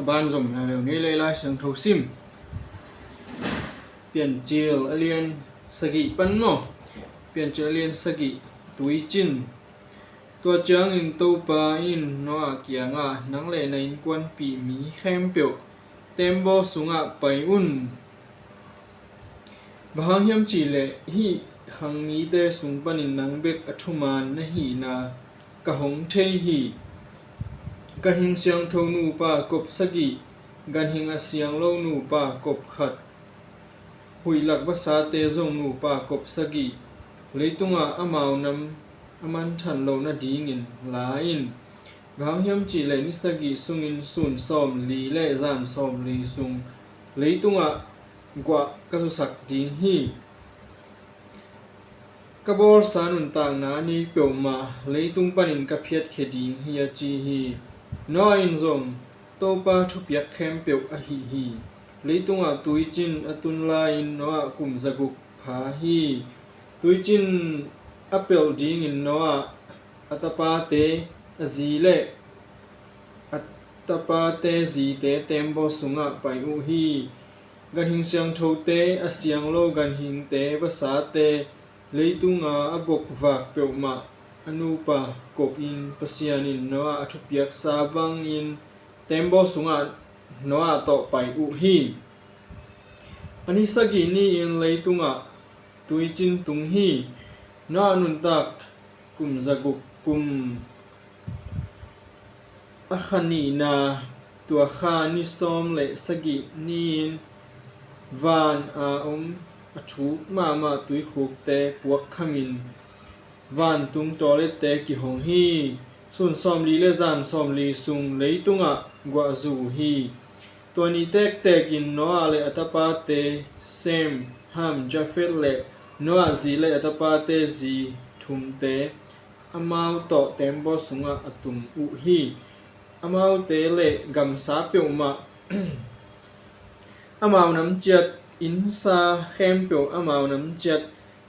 Ban zum na lo ni le lai sang tho sim pian chiel alien sagi pan mo pian chiel alien sagi tui chin tua chang in to pa in no a kia nga nang le na in kwan pi mi khem pyo tembo sunga pai un bahang hiam chi le hi khang ni te sung panin nang bek athuman na hi na ka hong thei hi ka hing siang tho nu pa kop sagi gan hing a siang lo nu pa kop khat hui lak ba sa te zong nu pa kop sagi leitunga amau nam aman than lo na ding in la in bahang hiam chi le ni sagi sungin sun som li le zan som li sung leitunga gwa ka su sak ding hi ka bor sanun tang na ni pe ma leitung panin ka phiat kheding hi a chi hi no in zom to pa thu piak khem pe a hi hi leitunga tui chin atun la in no a kum zaguk pha hi tui chin apel ding in no a atapa te azile atapa te zi te tembo sunga pai u hi gan hing siang tho te a siang lo gan hing te va sa te leitunga abok vak pe ma anupa kop in pasian in no a thu piak sa bang in tembo sunga no a to pai u hi ani sagi ni in leitunga tui chin tung hi no anun tak kum zaguk kum a khani na tua kha ni som le sagi nin van a a thu ma tui khuk te puak khamin van tung toilet te ki hong hi sun som li le zan som li sung leitunga gwa zu hi toni tek in no ale atapa te sem ham jafet le no a zi le atapa te zi thum te amau to tembo sunga atum u hi amau te le gam sa pe ma amau nam chat in sa khem pe amau nam chat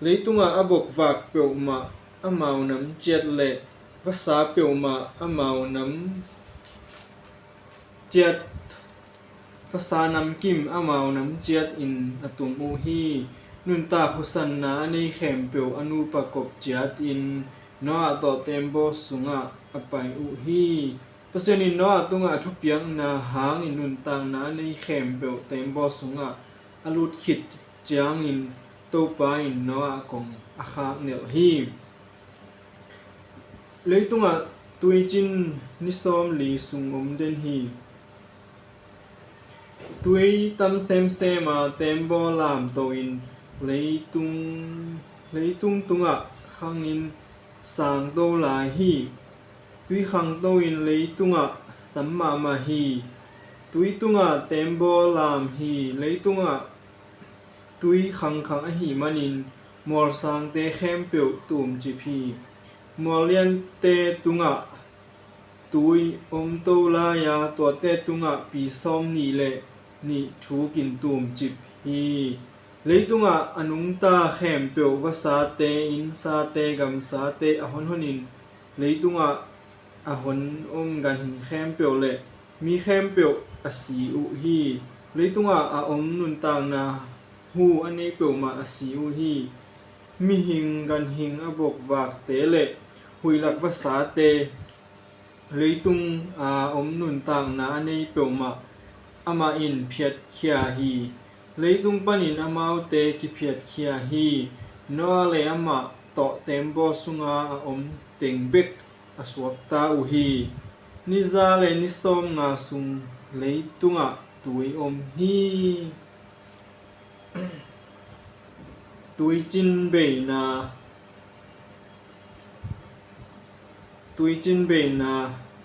leitunga abok vak pe ma amau nam chat le vasa pe ma amau nam chat vasa nam kim amau nam chat in atum u hi nun ta husan na nei khem pe anu pa kop chat in no a to tembo sunga apai u hi pasenin no atunga thu piang na hang in nun tang na nei khem pe tembo sunga alut khit chiang in to pa in no a kong a kha nel hi leitunga tui chin ni som li sung den hi tui tam sem ma tembo lam to in leitung tunga khang in sang do la hi tui khang to in leitunga tam ma hi tui tunga tembo lam hi leitunga tui khang a hi manin mor sang te khem pe tum chi phi molian te tunga tui to la ya to te tunga pi som ni le ni thu kin tum chi hi leitunga anung ta khem pe wa sa te in sa te gam sa te a honin leitunga a hon gan hin khem pe le mi khem pe a si u hi leitunga a nun tang na hu ani pe ma a si u hi mi hing gan hing abok wak te le huilak va sa te leitung a nun tang na ani pe ma ama in phiat khia hi leitung panin amau te ki phiat khia hi no le ama to tembo sunga a teng bek aswak ta u hi ni za le ni som nga sung leitunga tui hi tui chin be na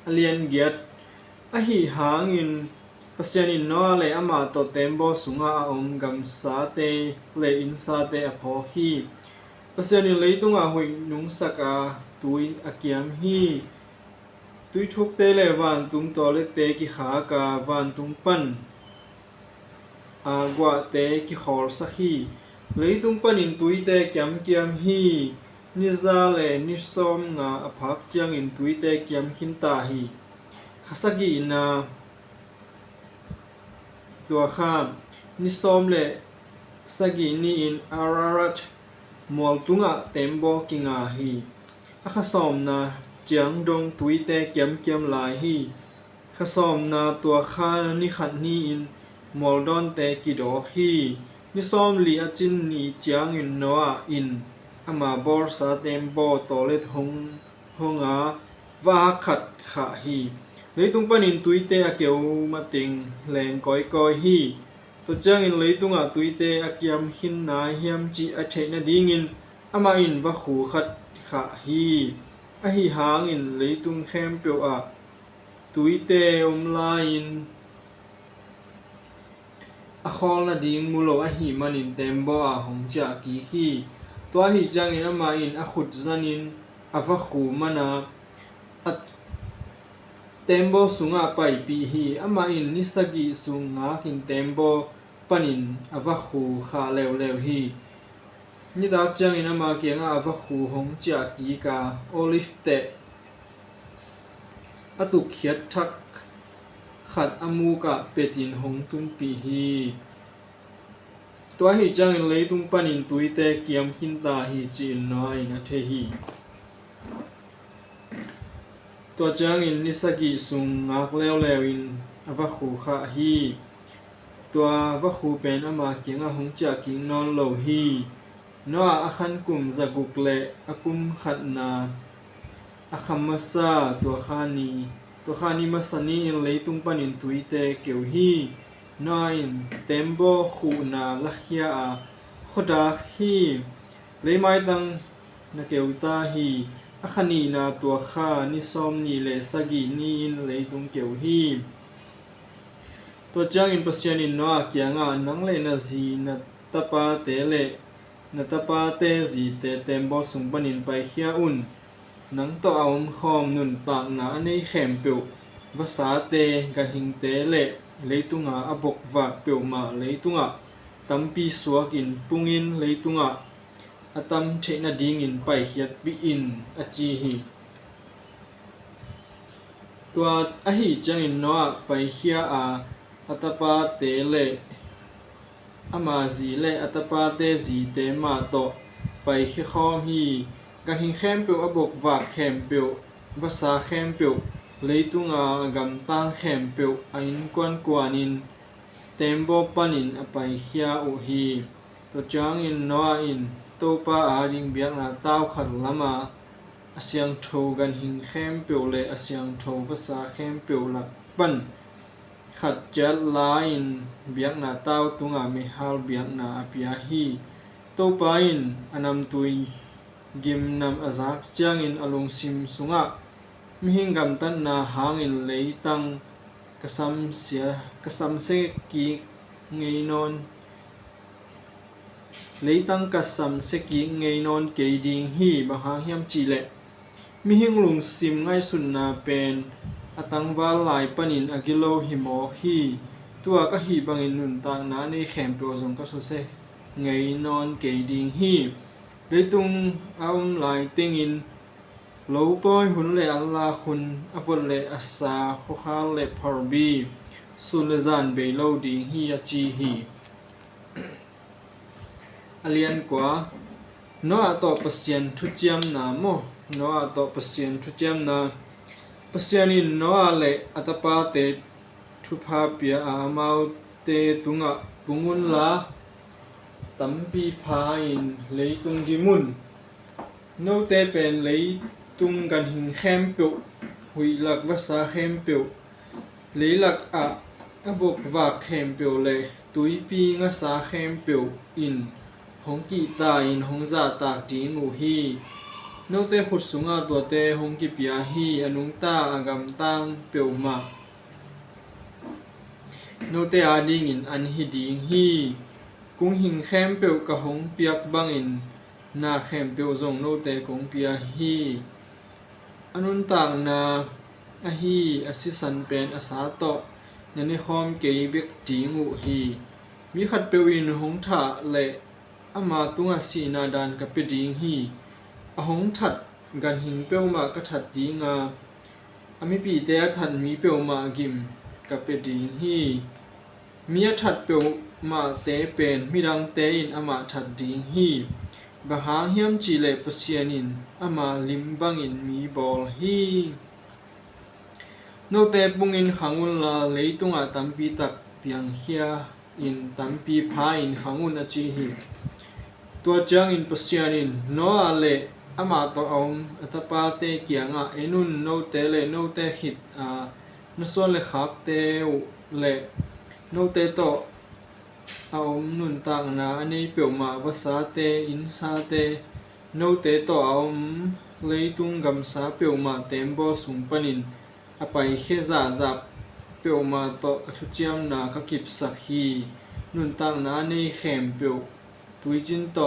alien giat a hi hangin pasianin no le ama to tembo sunga gam sa te le in sa te a pho hi pasianin leitunga hui nung saka tui akiam hi tui thuk te le van tung toilet te ki kha ka van tung pan agwa te ki khor sa hi leitung panin tui te kiam hi ni za le ni som nga aphak chiang in tui te kiam hin ta hi khasagi na ตัวข้ามนิซอมและสกีนีอินอารารัตมอลตุงะเต็มโบกิงาฮีอะขสอมนาเจียงดงตุยเตเกียมเกียมหลายฮีขสอมนาตัวข้านิขัดนีอินมอลดอนเตกิดอฮีนิซอมลีอาจินนีเจียงอินโนอาอินอามาบอร์ซาเต็มโบโตเลตฮงอาวาขัดขาฮีเลยตุงปนินตุยเตอาเกียวมาติงแรงก้อยฮีตัวจังอินเลยตุงอาตุยเตอาเกียมหินนาเฮียมจีอาเชนาดิงินอามาอินวะขูขัดขาฮีอาฮีหางอินเลยตุงแคมเปียวอาตุยเตอมลาอินอาคอลนาดิงมูโลอาฮีมันอินเต็มบ่อาหงจากกีฮีตัวฮีจังอินอามาอินอาขุดจันอินอาวะขูมานาเต็มโบสุงาไปปีฮีอามาอินนิสกิสุงากินเต็มโบปนินอาวะขูขาเลวฮีนิดาจังอินอามาเกียงอาวะขูหงจากกีกาโอลิฟเตอตุเขียดทักขัดอมูกะเป็ดินหงตุนปีฮีตัวฮีจังอินเลยตุงปนินตุยเตเกียมขินตาฮีจีนน้อยนะเทฮีตัวจังอินนิสกิสุงงากแล้วอินอาวะขูขาฮีตัววะขูเป็นอามาเกียงหงจากกิงนอนโลฮีนัวอาคันกุมจะกุกเลอากุมขัดนาอาคัมมาซาตัวขานีมาสนีอินเลยตุงปนินตุยเตเกียวฮีนัวอินเต็มโบขูนาลักยาอาขดาฮีเลยไม้ตังนาเกียวตาฮีอาคณีนาตัวข้านิซอมนีเลสกีนีอินเลยตุงเกียวฮีตัวจังอินปัสยานินนัวเกียงนังเลนาจีนาตาปาเตเลนาตาปาเตจีเตเต็มบอสุงปนินไปเขียอุนนังต่อเอาคอมนุนปากนาในแขมเปียวภาษาเตกันหิงเตเลเลยตุงอบกวากเปียวมาเลยตุงตัมปีสวกินปุงอินเลยตุงอาตัมเทนาดิงอินไปเขียดปีอินอาจีฮีตัวอาฮีจังอินนัวไปเขียอาตาปาเตเลอามาจีเลอาตาปาเตจีเตมาโตไปเขียคอมฮีกันหิงแคมเปียวอบกวากแคมเปียวภาษาแคมเปียวเลยตุงกำตังแคมเปียวอินกวนกวานินเต็มโบปันินไปเขียอุฮีตัวจังอินนัวอินตัวป้าอาดิงเบียงนาเต้าขัดละมาอาเซียงโทกันหิงแคมเปียวเลยอาเซียงโทภาษาแคมเปียวหลักปั้นขัดจัดลายอินเบียงนาเต้าตุงเมฮัลเบียงนาอภิยาฮีตัวป้าอินอนำตุยกิมนำอาซักจังอินอลงซิมสุงมิหิงกำตันนาหางอินเลยตังกษัมเสกีเงยนอนเลยตั้งกัสซัมเสกีเงยนอนเกยดิงฮีบางหางเฮียมจีเลมีหิงลุงซิมง่ายสุนนาเป็นอตังวาลายปนินอากิโลหิมอฮีตัวก็ฮีบางอินนุนต่างนาในแขมโปรซงก็สุเซเงยนอนเกยดิงฮีเลยตุงเอาลายติงอินโลปอยหุนเลอัลลาคุณอฟลเลอัสซาโคคาเลพาร์บีสุลซานเบโลดิงฮีอาจีฮีอเลียนกว่านัวต่อปัสยันทุจยมนาโมนัวต่อปัสยันทุจยมนาปัสยันินนัวเลอัตปาเตทุภาเปียอามาเตตุงะปุงุนลาตัมปีพาอินเลยตุงกิมุนโนเตเป็นเลยตุงกันหิงแคมเปียวหุยหลักภาษาแคมเปียวเลยหลักอบกวากแคมเปียวเลยตุยปีงาสาแคมเปียวอินหงกีตาอินหงซาตากดีงูฮีโนเตขุดสุงาตัวเตหงกีปียฮีอนุงตาอากำตังเปียวมาโนเตอาดิงอินอันฮิดิงฮีกุงหิงแคมเปียวกะหงเปียกบังอินนาแคมเปียวซงโนเตกงปียฮีอนุนต่างนาอฮีอสิสันเป็นอาสาโตนันในคอมเกยเบกดีงูฮีมีขัดเปียวอินหงถาเลอามาตุงสีนาดานกับเป็ดิงฮีอหงถัดกันหิงเปียวมากระถัดดีงาอามิปีเตะถัดมีเปียวมากิมกับเป็ดิงฮี มีทัดเปียวมาเตเป็นมีดังเตอินอามาทัดดิงฮีบะหางเฮียมจีเลปเซียนินอามาลิมบังอินมีบอลฮีโนเตปุงอินขังอุนลาเลยตุงอาตัมปีตักเปียงเฮียอินตัมปีพาอินขังอุนอจีฮีตัวจังอินปเซียนินโนอาเลอามาตอองอัตปาเตเกียงเอนุนโนเตเลโนเตหิตนส่วนเลขักเตวเลโนเตโตอาอมนุนต่างนาอันนี้เปียวมาวสาเตอินซาเตโนเตโตอาอมเลยตุงกัมสาเปียวมาเต็มบอสุงปนินอไปเขซาจับเปียวมาโตกทุเจียมนากกิบสักฮีนุนต่างนาในเขมเปียวตุยจินโต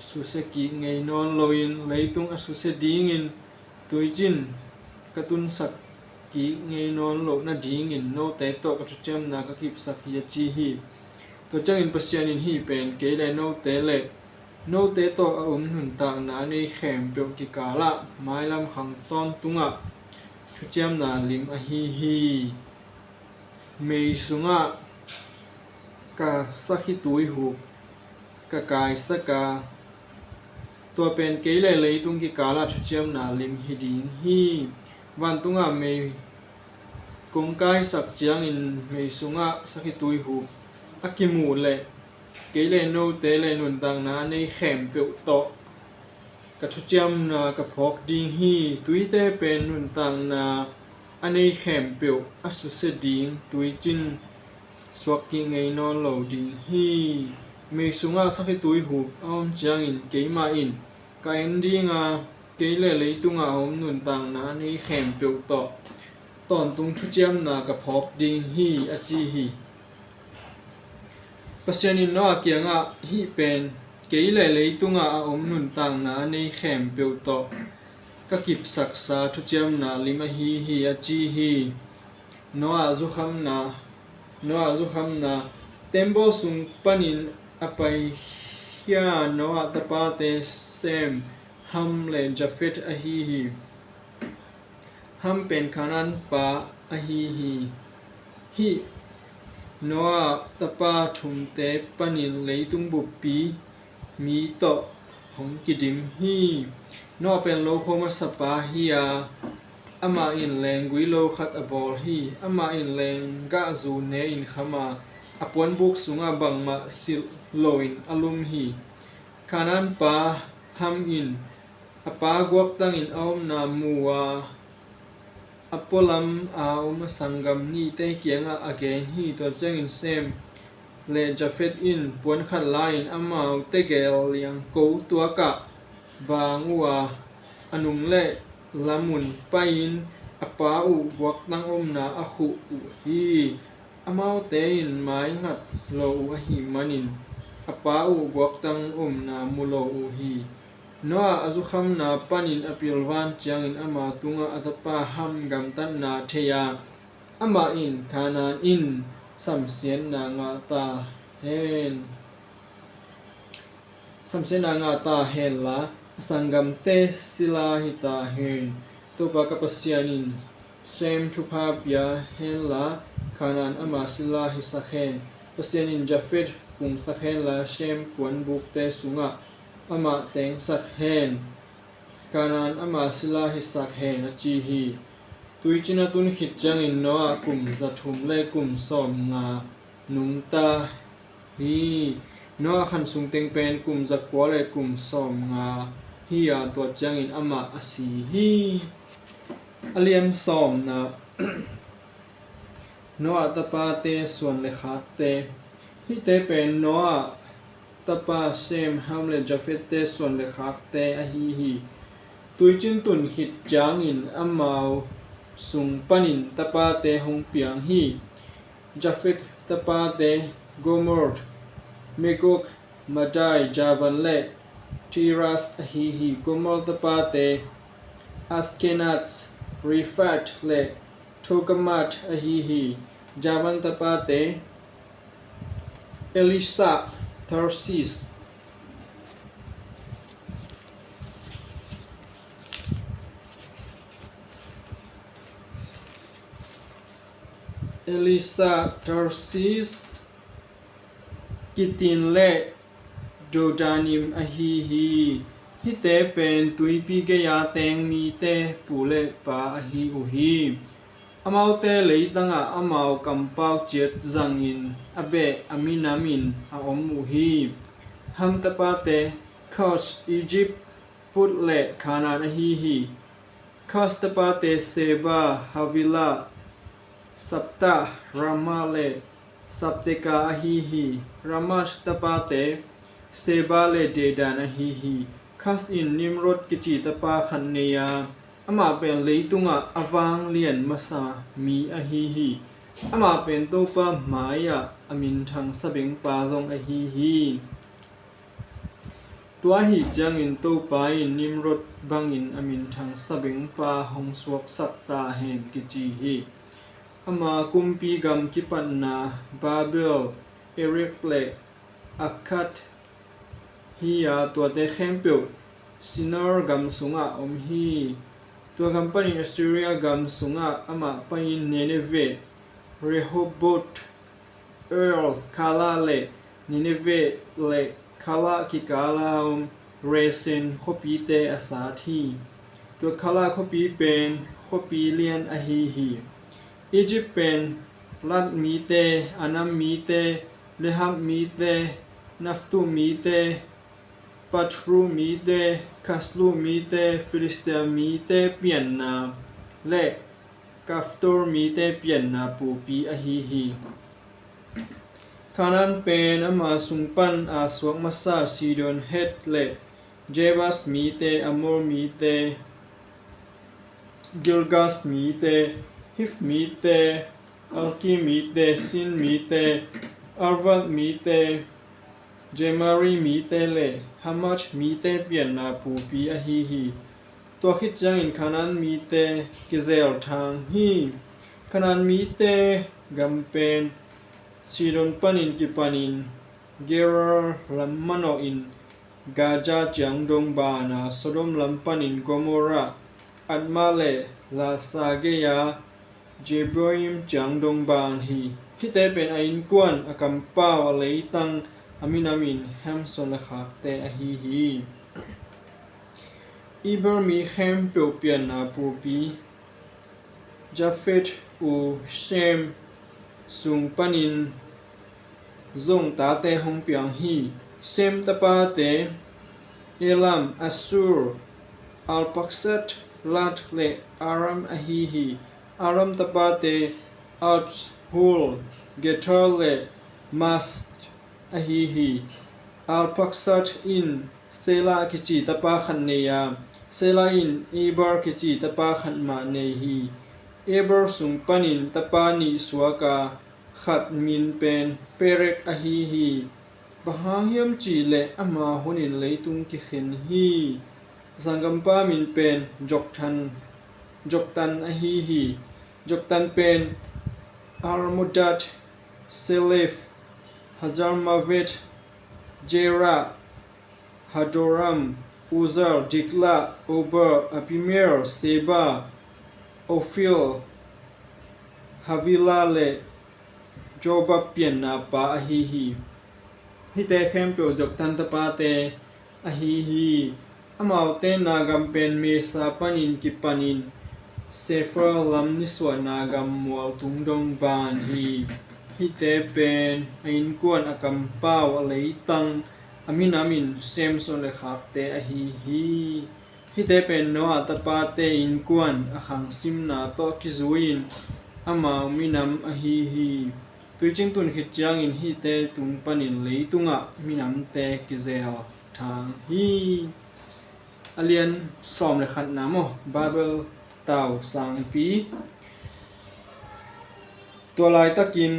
สุเสกิไงนอนลอยเลยตุงอสุเสดิงินตุยจินกตุนสักกิไงนอนโลนาดิงินโนเตโตกทุเจียมนากกิบสักฮีจีฮีตัวจังอินปัสยานินฮีเป็นเกเลโนเตเลโนเตโตอาอมนุนต่างนาในเขมเปียวกิกาละไม้ลำขังตอนตุงะทุเจียมนาลิมอฮีฮีเมยสุงะกาสักฮิตุยหูกากายสกาตัวเป็นเกเลเลยตุงกิกาละทุเจียมนาลิมฮิดิงฮีวันตุงะเมยกงกายสักเจียงอินเมยสุงะสักฮิตุยหูอากิมูเลเกเลโนเตเลนุนตังนาในเขมเปียวโตกะทุเจียมนากะพอกดิงฮีตุยเตเป็นนุนตังนาอันในเขมเปียวอสุเสดิงตุยจินสวกกิงไงนอนโลดิงฮีเมสุงาสักตุยหูออมจางอินเกมาอินกาอินดิงาเกเลเลยตุงาอมนุนตังนาในเขมเปียวโตตอนตุงทุเจียมนากะพอกดิงฮีอจีฮีปัสยานินนอเกียงฮีเป็นเกยเลยตุงอมนุนตังนาในเขมเปียวโตกะกิบศักษาทุเจียมนาลิมฮีฮีอจีฮีนอซุคัมนาเต็มโบสุงปนินอไปเฮียนอตะปาเตเซมฮัมเลนจาเฟตอฮีฮีฮัมเป็นคานันปาอฮีฮีโนอาตะปาทุมเตปนินเลยตุงบุปปีมีโตหงกิดิมฮีโนอาเป็นโลโคมัสปาฮีอาอามาอินแรงกุยโลคัดอบอลฮีอามาอินแรงกะซูเนอินขมาอปวนบุกสุงาบังมาซิลโลอินอลุมฮีคานันปาฮัมอินอปากวกตังอินออมนามัวอปอลัมอาอุมสังกัมนีเตเกียงอเกนฮีตัวเจงอินเซมเลจาเฟตอินปวนขัดลายอินอามาเตเกลยังโกตัวกะบางวัวอนุมเลลามุนไปอินอปาอุบวกตังอมนาอคุอุฮีอามาเตอินไม้งัดโลอุฮีมันินอปาอุบวกตังอมนามุโลอุฮีโนอาอซุคัมนาปันินอปิลวานจังอินอามาตุงอัตปาฮัมกัมตันนาเทยาอามาอินคานานอินสัมเสียนนางาตาเฮนสัมเสียนนางาตาเฮนละสังกัมเตศิลาหิตาเฮนตัวปากปัสยานินเซมทุภาพยาเฮนละคานานอามาศิลาหิสักเฮนปัสยานินจาเฟตปุงสักเฮนละเชมปวนบุกเตสุงะอามาเตงสักเฮนกานานอามาศิลาหิสักเฮนอจีฮีตุยจินาตุนขิดจังอินโนอากุมจัทุมเลกุมสอมงานุงตาฮีโนอาขันสุงเต็งเป็นกุมจักวาเลกุมสอมงาฮีอาตัวจังอินอามาอสีฮีอเลียนสอมนาโนอาตะปาเตส่วนเลขาเตฮีเตเป็นโนอาตะปาเซมฮัมเลจาเฟตเตส่วนเลขาเตอฮีตุยจินตุนขิดจังอินอามาสุงปนินตะปาเตหงเปียงฮีจาเฟตตะปาเตโกมอร์ดเมกุกมาได้จาวันเลทีรัสฮีโกมอร์ตะปาเตอัสเกนัสรีฟัตเลโทกมัตฮีจาวันตะปาเตเอลิซาทาร์ซิสElisa Tarsis กิตินและโดดานิมอหีฮีฮิเตเป็นตุยปีเกยาแตงมีเตปูเลปาอหีอุฮีอมาวเตเลยตังอมาวกัมปาวเจ็ดจังอินอเบอามินามินออมอุฮีฮัมตะปาเตคอสอียิปต์พุทเลคานาอหีฮีคอสตะปาเตเซบาฮาวิลาสัปตารามาเลสัปเตกาอหีฮีรามาสตะปาเตเซบาเลเดดานอหีฮีคัสอินนิมรดกิจิตปาขันเนียอามาเป็นเลยตุงอวางเลียนมาสามีอหีฮีอามาเป็นโตปะหมายะอามินทังสะเบงปาซงอหีฮีตัวหีจังอินโตปาอินนิมรดบังอินอามินทังสะเบงปาหงสวกสัตตาเฮนกิจิฮีอามากุมปีกัมกิปันนาบาเบลเอริกเลอักคัดฮียาตัวเตเข้มเปียวซินอร์กัมสุงะอมฮีตัวกัมปันอินออสเตรเลียกัมสุงะอามาปันเนเนเวเรโฮโบตเอร์ลคาลาเลเนเนเวเลคาลากิกาลาอมเรเซนโคปีเตอาสาทีตัวคาลาโคปีเป็นโคปีเลียนอหีฮีอียิปต์เป็นลัดมีเตอานัมมีเตเลฮับมีเตนัฟตูมีเตปัตรูมีเตคัสลูมีเตฟิลิสเตียมีเตเปลี่ยนนาและกัฟตอร์มีเตเปลี่ยนนาปูปีอหีฮีคานันเป็นอามาสุงปันอาสวกมาซาซีดอนเฮดและเจบัสมีเตอมอร์มีเตกิลกัสมีเตฮิฟมีเตอัลกีมีเตซินมีเตอาร์วัดมีเตเจมารีมีเตเลฮามัชมีเตเปลี่ยนนาปูปีอหีฮีตัวคิดจังอินคานันมีเตกิเซลทางฮีคานันมีเตกัมเป็นซีดอนปันินกิปันินเกเรลัมมานออินกาจาจังดงบานาโซโดมลัมปันินโกโมราอัดมาเลลาซาเกยาเจโบยิมจังดงบานฮีที่เตเป็นอินกวนอกัมปาวอเลตังอามินามินแฮมสนละคักเตอหีฮีอีเบอร์มีแฮมเปียวเปลี่ยนนาปูปีจาเฟตอูเชมสุงปานินซงตาเตหงเปียงฮีเซมตะปาเตเอลัมอัสซูร์อัลปักซัตลัดเลอารัมอหีฮีอารัมตะปาเตอัลฮูลเกเทอร์เลมัสอหีฮีอัลปักซัตอินเซลากิจิตะปาขันเนียเซลาอินอีบาร์กิจิตะปาขันมาเนฮีเอเบอร์สุงปานินตะปานิสวากาขัดมินเป็นเปเรกอหีฮีบะฮาเฮียมจีเลอามาหุนินเลยตุงกิเข็นฮีสังกัมปามินเป็นจกตันอหีฮีจกตันเป็นอาร์มุดัตเซเลฟฮาจาร์มาเวตเจราฮัดอรัมอูซาร์ดิกลาโอเบอร์อพิเมร์เซบาโอฟิลฮาวิลาเลโจบะเปลี่ยนนาปาอหีฮีฮิเตเข้มเปียวจกตันตะปาเตอหีฮีอามาวเตนากัมเป็นเมซาปานินกิปานินเซฟราลัมนิสวนากัมมัวตุงดงบานฮีฮิเตเป็นอินกวนอกัมปาวอเลตังอามินามินเซมโซเลคักเตอหีฮีฮิเตเป็นโนอาตะปาเตอินกวนอขังซิมนาโตกิซุอินอามาวมินัมอหีฮีตุยจิงตุนขิดจังอินฮิเตตุงปันินเลยตุงะมินัมเตกิเซลทางฮีอเลียนสอมเลขัดนามบาเบลเต่าสังปีตัวลายตะกิน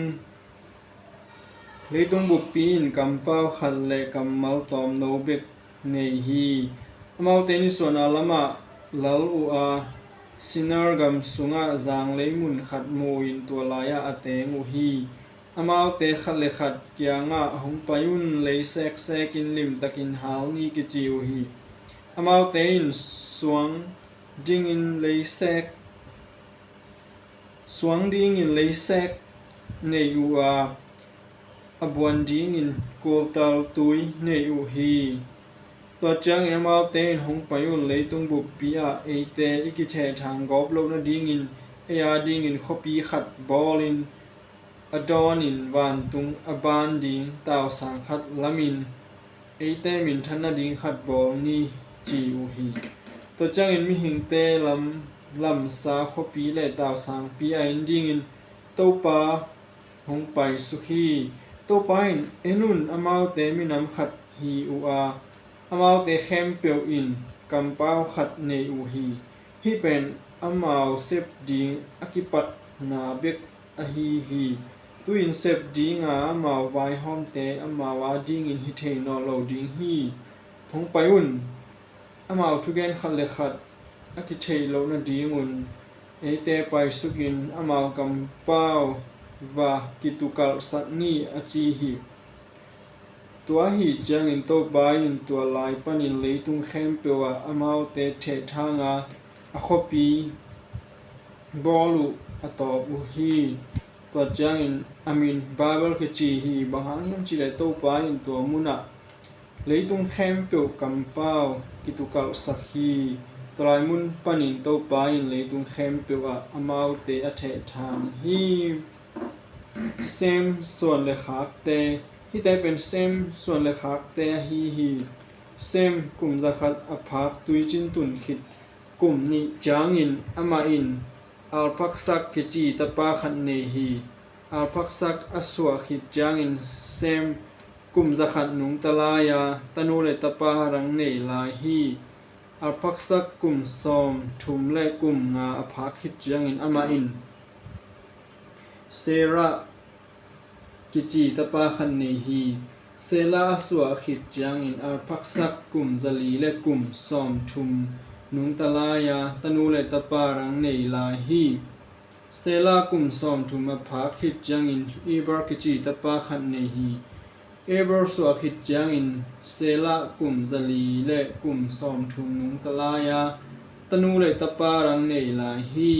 เลยตุงบุปปีนกัมเป้าขัดเลกัมมัลตอมโนเบกเนฮีอามาวเตนิส่วนอาลามะลลอูอาซินาร์กัมสุงะจางเลยมุนขัดโมอินตัวลายอาเตงูฮีอามาวเตขัดเลขัดเกียงะหงปายุนเลยเซกกินลิมตะกินฮาวนีกิจิวฮีอามาวเตอินสวงดิงอินเลยเซกสวงดิงอินเลยเซกเนยูอา abwan ding in koltal tui nei u hi tua chang in amau te in hong payun leitung bu pia eite ikithe thang gop lo na ding in aya ding in khopi khat ball in adon in wan tung aban ding taw sang khat lamin eite min thana ding khat ball ni chi u hi tua chang in mi hing te lam sa khopi le taw sang pi a in ding in topa hong pai sukhi topa in enun amau te minam khat hi u a amau te khem peu in kampau khat nei u hi pen amau sep ding akipat na bek a hi tuin sep ding a amau vai hom te amau a ding in hi the no lo ding hi hong payun amau thugen khat le khat akithei lo na dingun eite pai sukin amau kampau wa kitukal sakni achi hi tua hi chang in to bai in tua lai panin leitung khem pewa amau te the thanga a khopi bolu atop u hi tua chang in amin bible ke chi hi bahang yam chi le to bai in tua muna leitung khem pe kampau kitukal sakhi tolai mun panin to bai in leitung khem pewa amau te a the thang hi sem son le khak te hi te pen sem son le khak te hi sem kum zakhat aphak tui chin tun khit kum ni chang in ama in al phaksak ke chi tapa khat ne hi al phaksak aswa khit chang in sem kum zakhat nung talaya tanu le tapa rang nei lai hi al phaksak kum som thum le kum nga aphak khit chang in ama in sera kichi tapa khan nei hi sela aswa khit chang in al phaksak kum zali le kum som thum nung talaya tanu le tapa rang nei lai hi sela kum som thum aphak khit chang in eber kichi tapa khan nei hi eber swa khit chang in sela kum zali le kum som thum nung talaya tanu le tapa rang nei lai hi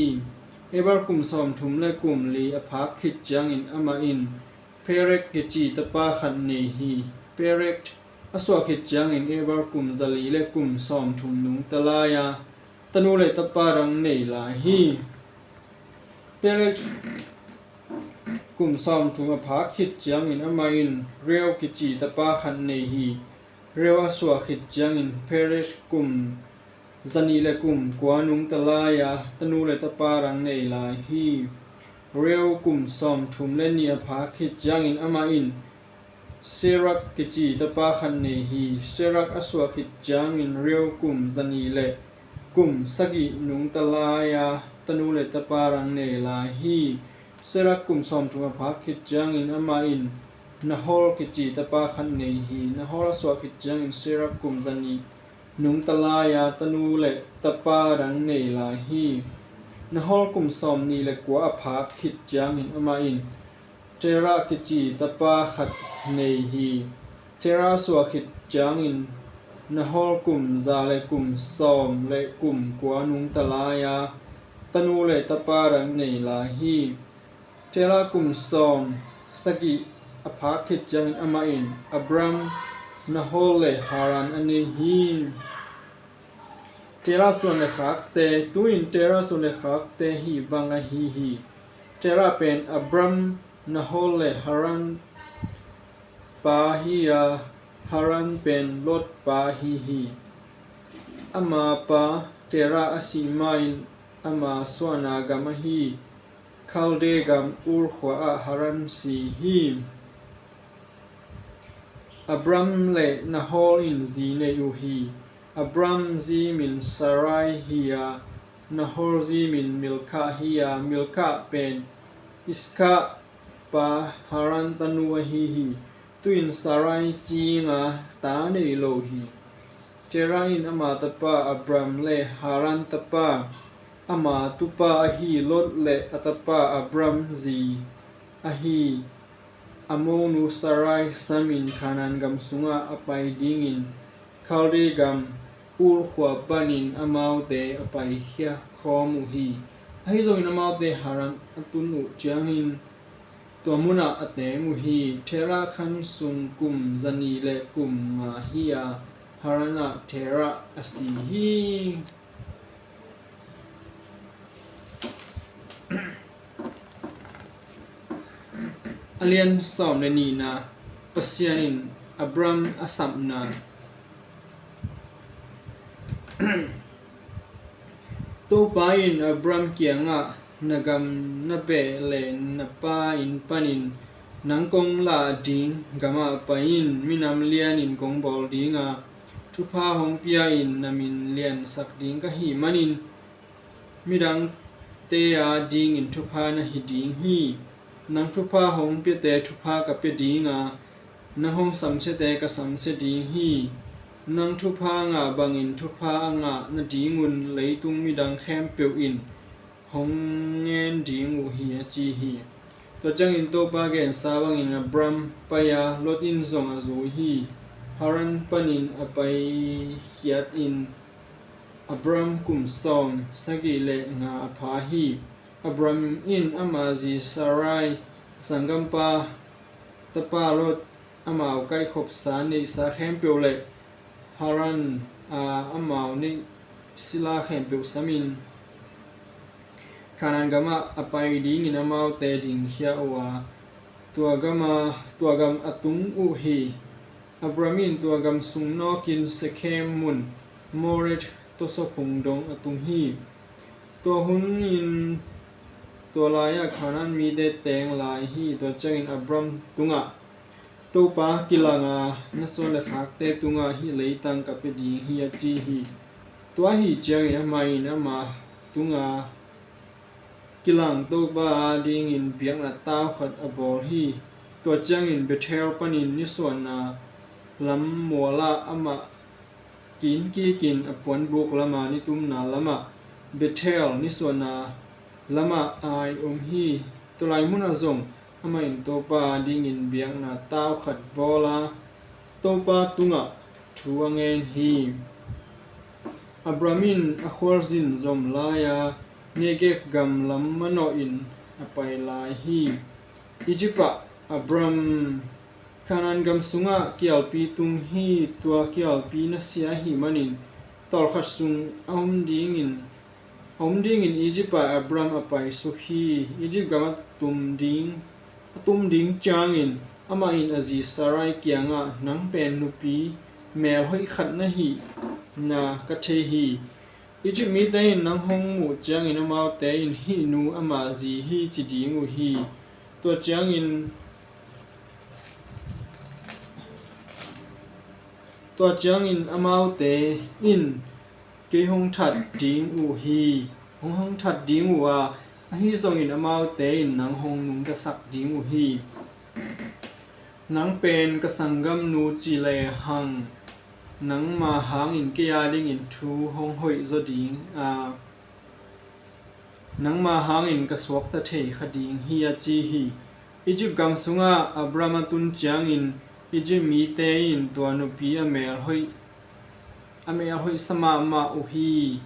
eber kum som thum le kum li aphak khit chang in ama in perek ke chi tapa khan nei hi perek aswa khit chang in eber kum zali le kum som thum nung talaya tanu le tapa rang nei lai hi perek kum som thum aphak khit chang in ama in reu ke chi tapa khan nei hi reu aswa khit chang in perek kum zani le kum kwa nung talaya tanu le tapa rang nei lai hi reu kum som thum le ni apha khit chang in ama in serak ke chi tapa khan nei hi serak aswa khit chang in reu kum zani le kum sagi nung talaya tanu le tapa rang nei lai hi serak kum som thum apha khit chang in ama in nahol ke chi tapa khan nei hi nahol aswa khit chang in serak kum zani nung talaya tanu le tapa rang nei lai hi nahol kum som ni le kwa apha khit chang in ama in tera kichi tapa khat nei hi tera swa khit chang in nahol kum za le kum som le kum kwa nung talaya tanu le tapa rang nei lai hi tera kum som sagi apha khit chang in ama in abram nahol le haran ani hi tera son le khak te tuin tera son le khak te hi banga hi tera pen abram nahol le haran pa hi ya haran pen lot pa hi ama pa tera asimain ama swana gama hi khalde gam ur khwa a haran si hi abram le nahol in zi ne u hi Abram zi min Sarai hiya Nahor zi min Milka hiya Milka pen Iska pa Haran tanua hi tuin Sarai chi nga ta nei lo hi tera in ama tapa Abram le Haran tapa ama tupa hi lot le atapa Abram zi ahi amonu Sarai samin kanan gam sunga apai dingin khalde gam ur khwa panin amau te apai khia khomu hi ai zoin amau te haran atunu changin ตัวมุนะอเตมุฮีเทระคันสุงกุมจันีและกุมมาฮียาหารณะเทระอสีฮีอเลียนสอมเลนีนาปัสยานินอับรัมอสัมนาตัวปาอินอับรัมเกียงะนกมนเปเลนปาอินปานินนังกงลาดิงกามะปาอินมินามเลียนินกงบอลดิงะทุพาหงเปียอินนามินเลียนสักดิงกะหิมันินมิดังเตอาดิงอินทุพานะหิดิงฮีนังทุพาหงเปียเตทุพากะเปดิงะนังหงสัมเสเตกะสัมเสดิงฮีนังทุพางะบังอินทุพางะนะดิงุนไหลตุงมิดังแคมเปียวอินหงเงินดิงูฮีจีฮีตัวจังอินโตปาเกนซาบังอินอับรัมปายาลดอินซงอซูฮีฮารันปันินอไปเขียดอินอับรัมกุมซอมสกิเลงาอภาฮีอับรัมอินอามาซีสารายสังกัมปาตะปาลดอามาวไกขบสารในสาแคมเปียวเลฮารันอามาวในศิลาแคมเปียวสามินkanan gama apai ding in amau te ding hia wa tua gam atung u hi abramin tua gam sung no kin sekhem mun moret to so phung dong atung hi to hun in to la ya khanan mi de teng lai hi to changin abram tunga to pa kilanga na so le khak te tunga hi leitang ka pe ding hi chi hi to hi changin amai na ma tunga kilang to ba ding in biang na taw khat abol hi to chang in bethel panin ni son na lam mola ama kin apon buk lama ni tum na lama bethel ni son na lama ai hi to lai mun azong ama in to ba ding in biang na taw khat bola to pa tunga thuangen hi abramin akhwarzin zom laya negek gam lam mano in apai lai hi Egypta Abram kanan gam sunga kialpi tung hi tua kialpi na sia hi manin tol khat sung ahum ding in Egypta Abram apai su hi Egypt gam tum ding chang in ama in azi sarai kianga nang pen nupi mel hoi khat na hi na ka the hi Egypt mi te in nang hong mu chang in amau te in hi nu ama zi hi chi ding u hi to chang in amau te in ke hong that ding u hi hong that ding u a hi song in amau te in nang hong nung ka sak ding u hi nang pen ka sangam nu chi le hang nang ma hang in ke ya ding in thu hong hoi zo ding nang ma hang in ka swak ta the khading hi a chi hi Egypt gam sunga Abramatun chang in Egypt mi te in to nu pi amel hoi sama ma u hi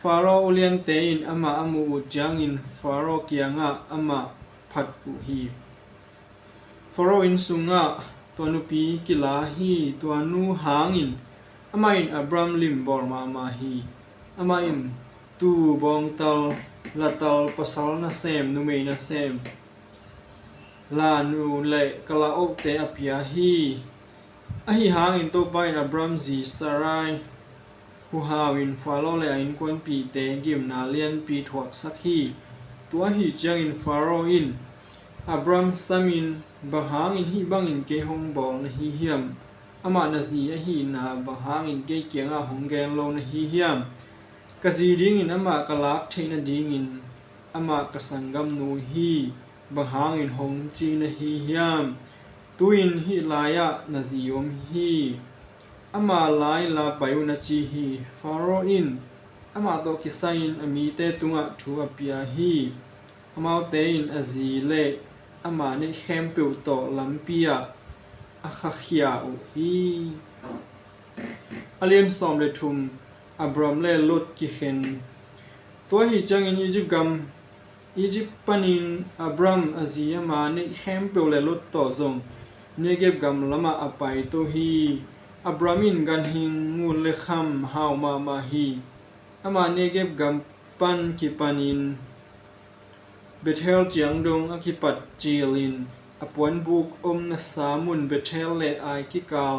Pharaoh ulian te in ama amu u chang in Pharaoh kianga ama phat u hi Pharaoh in sunga to nu pi kila hi to nu hangin ama in Abram lim bor ma hi ama in tu bong tal latal pasal na sem nu me na sem la nu le kala op te apia hi a hi hangin to pa in Abram zi sarai hu hawin Pharaoh le in kon pi te gim na lian pi thuak sak hi tua hi chang in Pharaoh in Abram samin bahang in hi bang in ke hong bol na hi hiam ama na zi a hi na bahang in ke kianga hong gen lo na hi hiam ka zi ding in ama kalak theina ding in ama ka sangam nu hi bahang in hong chi na hi hiam tuin hi laya na zi om hi ama lai la bayu na chi hi Pharaoh in ama to kisain ami te tunga thu apia hi ama te in azi le ama ne khem pu to lampia akhakhia u hi alien som le thum Abram le lot ki khen to hi chang in Egypt gam อียิปต์ปันินอับรามอาซียมาในแคมเปลเลลดต่อซงเนเก็บกำละมาอไปโตฮีอับรามินกันหิงงูเลคัมฮาวมาฮีอามาเนเก็บกำปันกิปันินเบเทลเจียงดงอคิปัดจีลินอปวนบุกนาสามุนเบเทลเลไอกิกาล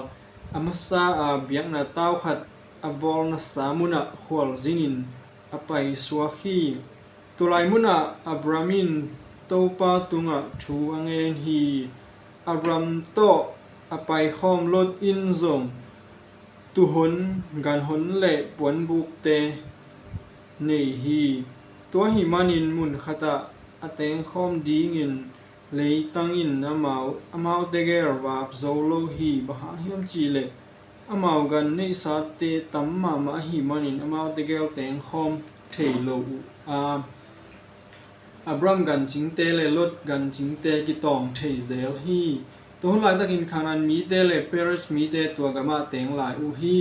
อามาซาอาเบียงนาต้าวขัดอบอลนาสามุนขวลซินินอไปสวาคีตุไลมุนอับรามินโตปาตุงชูอังเอนฮีอับรามโตอไปคอมลดอินซงตุหนกันหนเละปวนบุกเตเนฮีตัวหิมานินมุนขตะอเตงคอมดีงินเลยตังอินอมาวเตเกอร์วากโซโลฮีบะฮาฮิมจีเลอมาวกันในสาเตตัมมาหิมานินอมาวเตเกลเตงคอมเทโลอับรามกันจิงเตเลลดกันจิงเตกิตองเทเซลฮีตัวหลายตะกินคานันมีเตเลเปริชมีเตตัวกามาเตงหลายฮี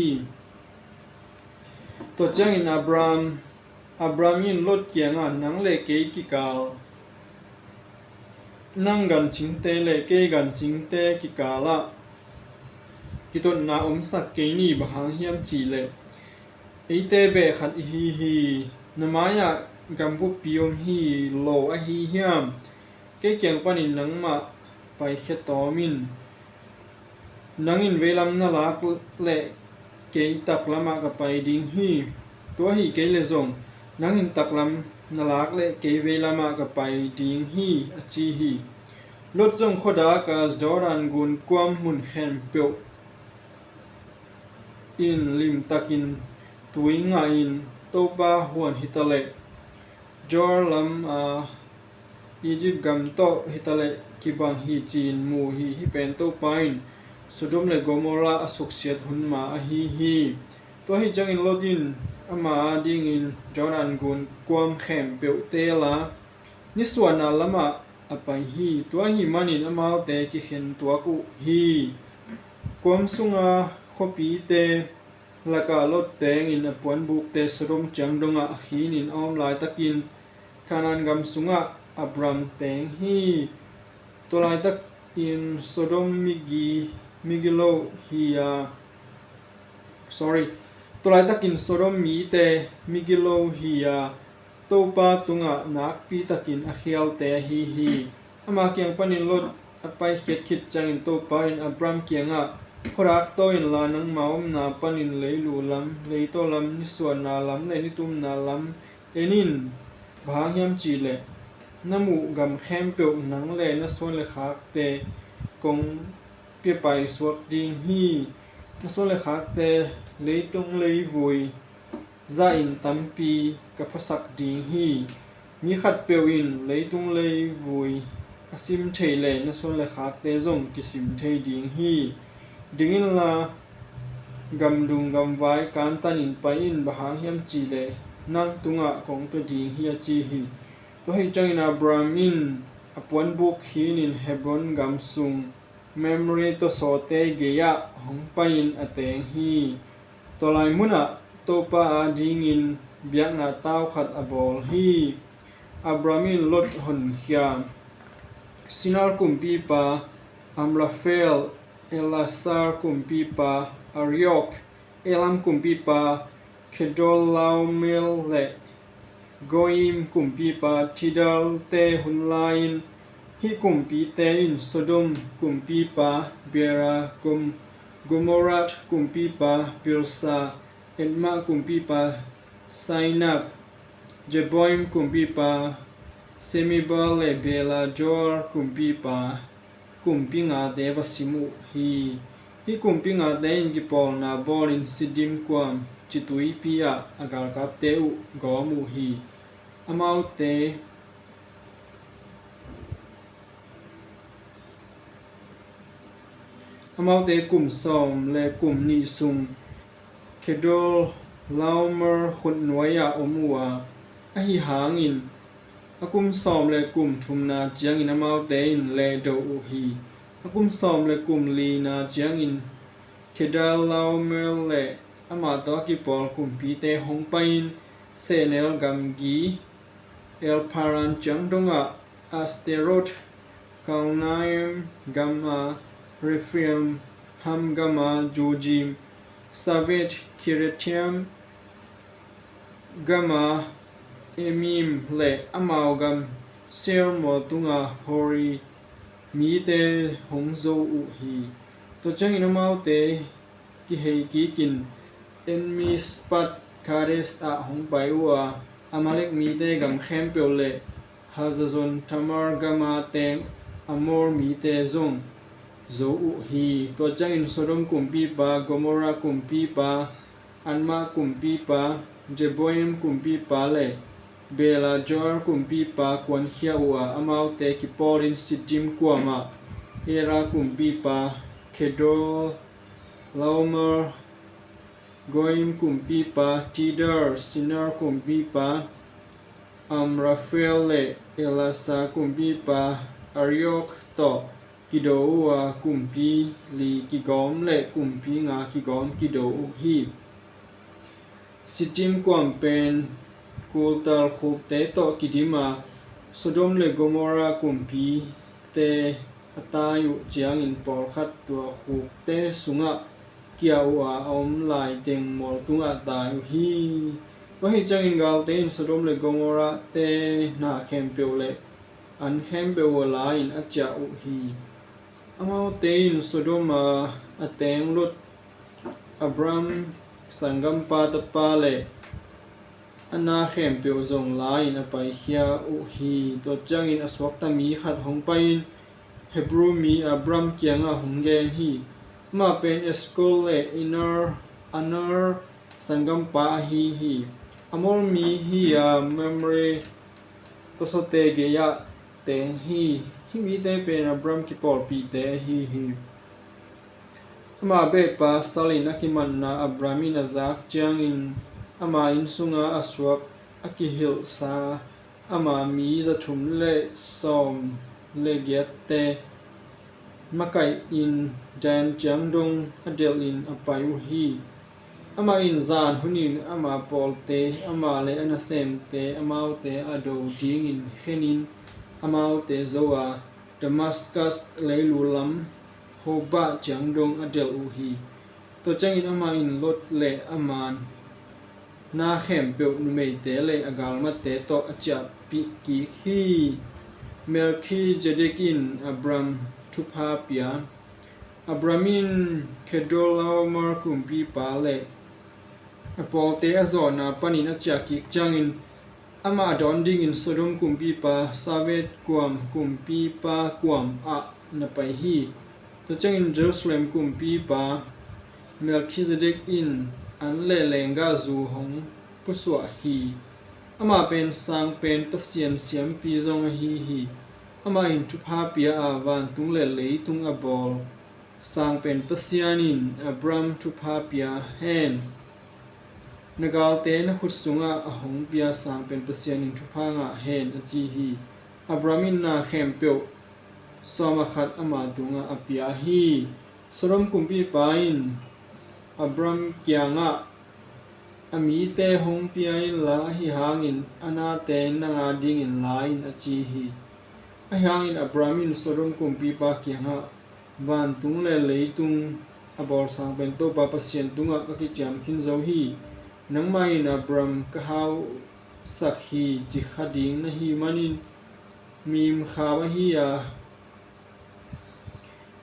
ตัวจังอินอับรามยินลดเกียงนังเลเกกิกาลนังกันจิงเตเลเกกันจิงเตกิกาละกิตนนาสักเกนีบหางเฮียมจีเลเอเตเบขัดฮีนมายากัมพูปิยมฮีโลอฮีเฮียมเกเกียงปานินนังมาไปเขตอมินนังอินเวลัมนาลักเละเกยตักละมากไปดิงฮีตัวฮีเกยเลซงนังอินตักลัมนาลักเละเกยเวลามากไปดิงฮีอจีฮีลดจงขดากาจอรันกุนความมุนแขมเปียวอินลิมตักินตุยงาอินโตบาหวนฮิตาเลจอร์ลัมอียิปต์กัมโตฮิตาเลกิบังฮีจีนมูฮีเป็นโตปายน์สุดมเลโกโมราอสุกเสียดหุนมาฮีตัวฮีจังอินโลดินอามาดิงอินจอรันกุนความแขมเปียวเตลานิสวนาละมาอไปฮีตัวฮีมันินอามาเตกิเข็นตัวกุฮีความสุงขปีเตละกาลดเตงอินอปวนบุกเตสรมจังดงขีนินออมลายตะกินคานันกัมสุงอับรามเตงฮีตัวลายตะอินโซโดมมิกิโลฮีตัวลายตะกินโซโดมมีเตมิกิโลฮีโตปาตุงนักปีตะกินอเคียลเตฮีอามาเกียงปันินลดอไปเขียดคิดจังอินโตปาอินอับรามเกียงขรักโตอินลานังมานาปันินเลยลูลำเลยโตลำนิสวนนาลำเลยนิตุมนาลำเอนินบางยามจีเลน้ำมูกำแคมเปียวนังเลยนส่วนเลขาเตกงเปียไปสวดดิงฮีนส่วนเลขาเตเลยตรงเลยวุยซาอินตัมปีกับภาษาดิงฮีมีขัดเปียวอินเลยตรงเลยวุยอาซิมเทเลนส่วนเลขาเตจงกิซิมเทดิงฮีดิงินลากำดุงกำไว้การตันอินไปอินบหางเฮียมจีเลนั่งตุงของตัวดิงฮีจีฮีตัวให้จังอินอับรามินอปวนบุกฮีนินเฮบรอนกำซุงเมมโมรีตัวโซเตเกียของไปอินอเตงฮีตัวลายมุนตัวปาดิงินเบียกนาต้าวขัดอบอลฮีอับรามินลดหนเขียมซินาร์กุมปีปาอัมราเฟลเอลาซาร์กุมปีปาอาริอกเอลัมกุมปีปาเคโดลาวเมลเลโกอิมกุมปีปาทิดัลเตหุนไลน์ฮิกุมปีเตอินโซดมกุมปีปาเบรากุมกุมอรัตกุมปีปาบิลซาเอ็นมากุมปีปาไซนับเจบอยมกุมปีปาเซมิบาเลเบลาจอร์กุมปีปากุมปิงาเดวสิมุฮีกุมปิงาเดนกิปอลนาบอลินซิดิมความจิตุยปียอากาลกับเตอุกอมูฮีอามาวเตกุมซอมและกุมนิซุงเคโดลลาวเมอร์ขุนนวยอมัวอหิหางอินอากุมซอมและกุมทุมนาเจียงอินอามาวเตอินและโดอุฮีอากุมซอมและกุมลีนาเจียงอินเคดาลาวเมลและอามาตอกิปอลกุมปีเตฮงไปอินเซเนลกัมกี El Paran Jang Donga Asteroth Kalnaim Gamma Refraim Ham Gamma Jojim Savet Kiretiam Gamma Emim Le Amalgam Sel Motunga Hori Mi Te Hongzo U Hi To Jang in Amau Te Ki Hei Ki Kin Enmi Spat Kades A Hong Pai Ua Amalek Mi Te Gam Khem Pyo Le Hazazon Tamar Gamma Teng Amor Mi Te Zong Zo U Hi To Jang in Sodom Kumpi Pa Gomorrah Kumpi Pa Anma Kumpi Pa Jeboim Kumpi Pa Le Bela Jor Kumpi Pa Kwan Khia Ua Amau Te Kiporin Sitim Kwama Era Kumpi Pa Kedol Laumer Goim Kumpi Pa Tidar Sinar Kumpi Pa Rafael Le Elasa Kumpi Pa Ariok To Kido Ua Kumpi Li Kigom Le Kumpi Nga Kigom Kido Hi Sitim Kwam Pen Kultal Khub Te To Kidima Sodom Le Gomorrah Kumpi Te Atayu Jiang in Por Khat Tua Khub Te Sunga Kia Ua Om Lai Teng Mol Tunga Tayu Hi To Hi Jang in Gal Te in Sodom Le Gomorrah Te Na Khem Pyo Le An Khem Pyo La in Acha U Hi Amau Te in Sodom Ateng Lut Abram Sangam Pa Tapa Le Ana Khem Pyo Zong La in Apai Khia U Hi To Jang in Aswak Ta Mi Khat Hong Pai in Hebrew Mi Abram Kianga Hong Gen Hi Ma Pen Eskol Le Anar Sangam Pa Hi Hi Amol Mi Hi Memory To So Te Ge Ya Te Hi Hi Mi Te Pen Abram Kipol Pi Te Hi Hi Ama Be Pa Salin Akiman Na Abramin Azak Jang in Ama in Sunga Aswak Akihil Sa Ama Mi Zatum Le Som Le Giat Te Makai in Jan Jang Dong Adel in Apayu Hi Ama in Zan Hunin Ama Pol Te Ama Le Anasem Te Amau Te Ado Ding in Khenin Amau Te Zoa Damascus Le Lulam Hoba Jang Dong Adel U Hi To Jang in Ama in Lot Le Aman Na Khem Pyo Numei Te Le Agal Ma Te To Acha Pi Ki Hi Melchizedek in Abram Tupa Pia Abramin Kedolamer Kumpi Pa Le Apol Te Azona Panin Acha Ki Jang in Ama Don Ding in Sodom Kumpi Pa Savet Kwam Kumpi Pa Kwam A Napai Hi To Jang in Jerusalem Kumpi Pa Melchizedek in An Le Lenga Zu Hong Puswa Hi Ama Pen Sang Pen Pasien Siam Pi Zong Hi Hi Ama in Tupa Pia Avan Tung Le Lei Tung Abol Sang Pen Pasianin Abram Tupa Pia Hen Nagal Te Na Khutsunga Ahong Pia Sang Pen Pasianin Tupa Nga Hen Aji Hi Abramin Na Khem Pyo Somakhat Ama Tunga Apia Hi Sodom Kumpi Pain Abram Kianga Ami Te Hong Pia in La Hi Hangin Ana Te Nanga Ding in La in Aji Hi Ahang in Abramin Sodom Kumpi Pa Kianga Van Tung Le Lei Tung Abol Sang Pen To Pa Pasien Tunga Kakicham Khin Zo Hi Nang Ma in Abram Kahau Sakhi Jikhading Na Hi Manin Mim Khawa Hi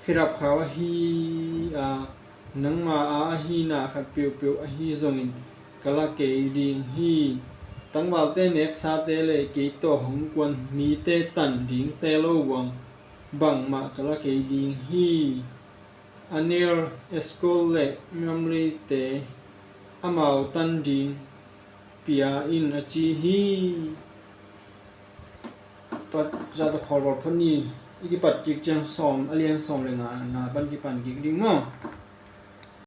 Khirap Khawa Hi Nang Ma Hi Na Khat Pyo Pyo Hi Zongin Kala Kei Ding Hi Tang Wal Te Nek Sa Te Le Kei To Hong Kwan Mi Te Tan Ding Te Lo Wang Bang Ma Kala Kei Ding Hi Anir Eskol Le Memory Te Amau Tan Ding Pia in Achi Hi Tot Jata Khorwar Phani Ikipat Kik Jang Som Alien Som Le Nga Na Ban Ki Pan Kik Ding Mo